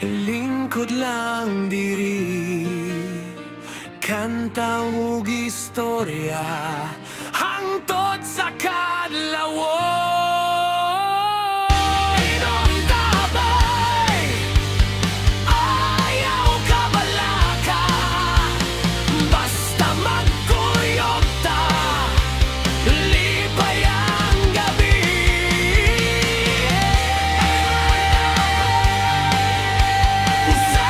lingkod lang diri, kanta ug istorya hangtod sa kadlawo. Inom tabay, ayaw kabalaka, basta magkuyog ta, lipay ang gabi. Sa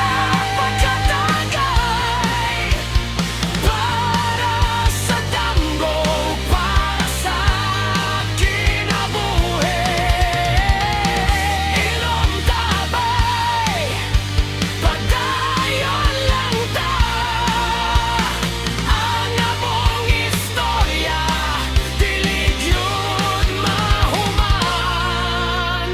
pagkatagay, para sa damgo, para sa kinabuhi. Inom tabay, padayon lang ta, ang among istorya, dili gyud mahuman.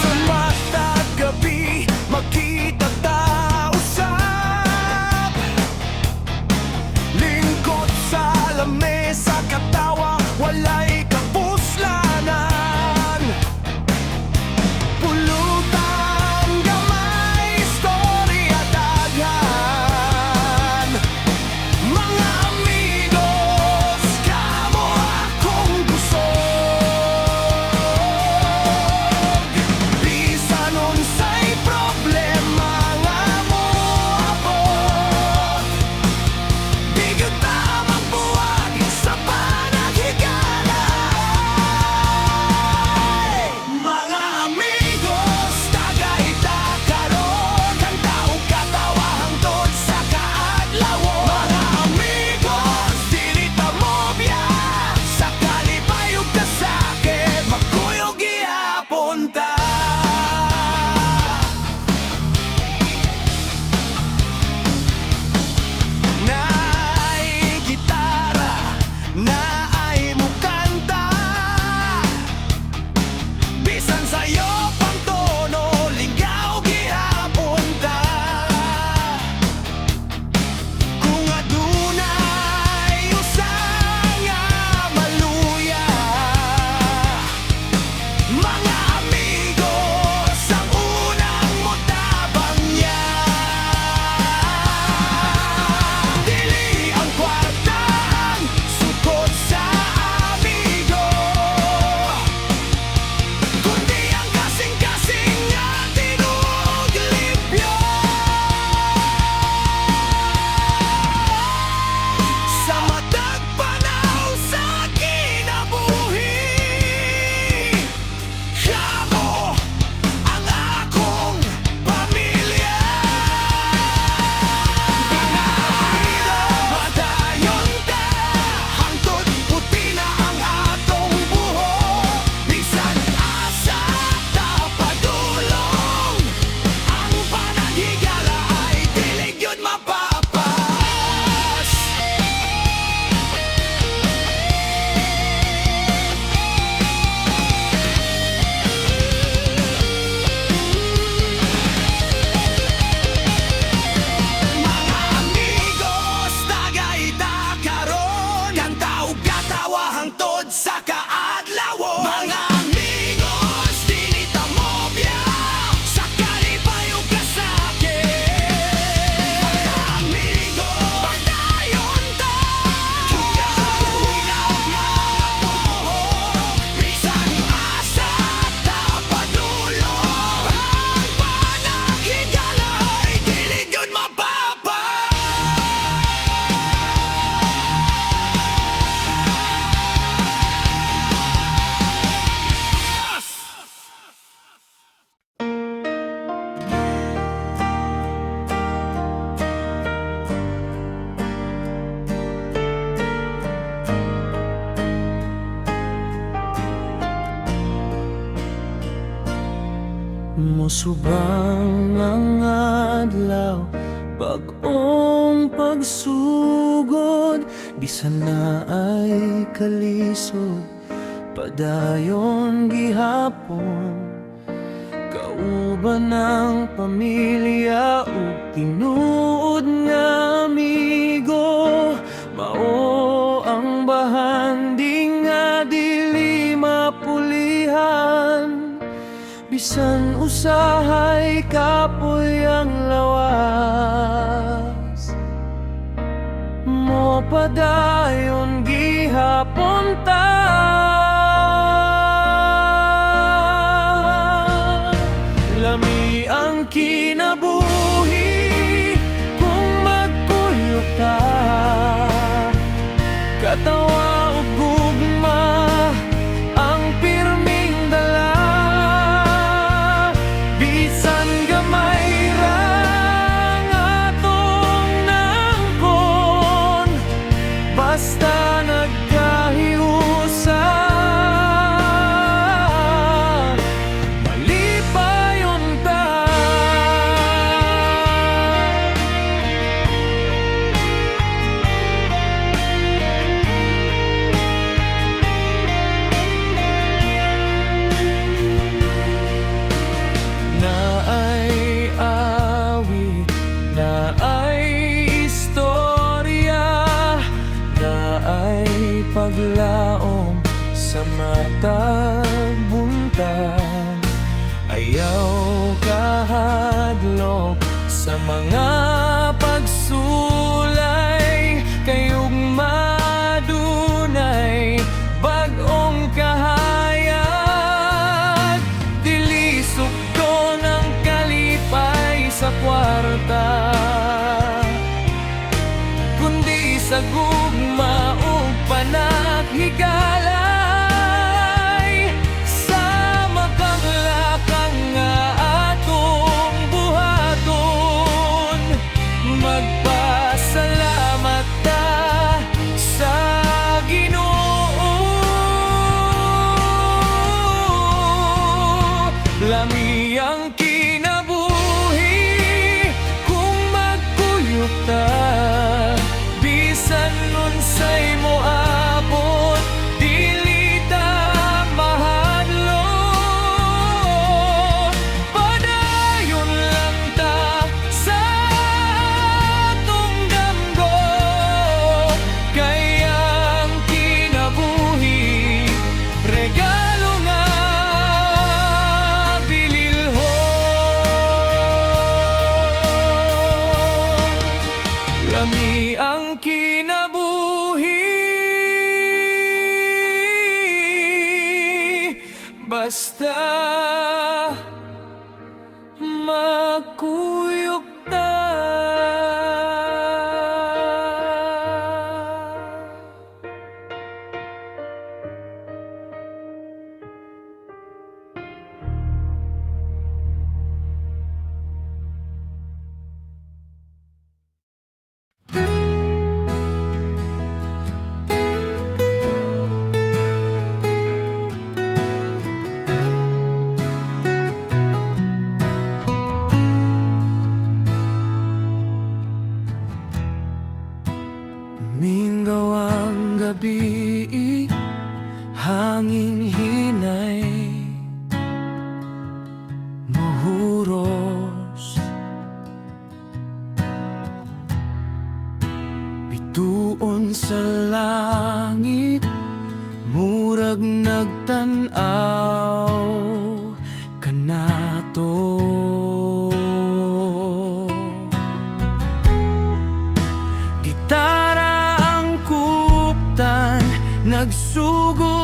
Sa mata't gabi, makita ta usap, lingkod sa lamesa, katawa, walay kapuslanan. Pulutan gamay, istorya daghan. Mga amigos, kamo akong busog. Bisan unsay problema nga moabot, di gyud ta magbuwag sa panaghigalay. Mga amigos, tagay ta karon, kanta ug katawa hangtod sa kaadlawo. Mga amigos, dili ta mobya, sa kalipay ug kasakit, magkuyog gihapon ta. Naay gitara, naay mukanta, bisan sayo pang tono, ligaw gihapon ta. Kung adunay usa nga maluya, mga amigos ang unang motabang niya. Dili ang kwarta ang sukot sa amigo, kundi ang kasing-kasing nga tinuod limpyo. Sa matag panaw sa kinabuhi, kamo ang akong pamilya. Madayon ta, hangtod puti na ang atong buhok, bisan asa ta padulong, ang pananghigala ay dili gyud mapapas. Mga amigos, tagay ta karon, kanta ug katawa hangtod sa kaadlawo. Mga amigos, dili ta mobya, sa kalipay ug kasakit. Mga amigos, padayon ta, hanggang mabuhok, bisan asa ta padulong, ang pananghigala ay dili gyud mapapas. Musubang ang adlaw, bag-ong pagsugod, bisan na ay kalisod, padayon gihapon. Kauban ng pamilya o tinuod nga amigo, mao ang bahanding nga dili mapulihan. Bisan usahay kapoy ang lawas, mo padayon gihapon ta. Lami ang kinabuhi kung magkuyok ta, katawa ug gugma ang pirming dala. Bisan gamay ra nga atong nangkon, basta nagkahiusa. Paglaom sa matag buntag, ayaw kahadlok sa mga pagsulay. Kayong madunay bag-ong kahayag, dili sukdo ng kalipay sa kwarta, kundi sa gugma ug panaghigalay. Sama kang lakang nga atong buhaton, magpasalamat ta sa Ginoo. Lami ang kinabuhi kung magkuyok ta, bisan unsay moabot dili ta mahadlok. Padayon lang ta sa atong damgo, kay ang kinabuhi regalo nga bililhon. Lami ang kinabuhi, basta makuyok ta. Mingaw ang gabi, hangin hinay, mahuros. Bituon sa langit, murag nagtan-aw kanato. Gitara ang kuptan, nagsugod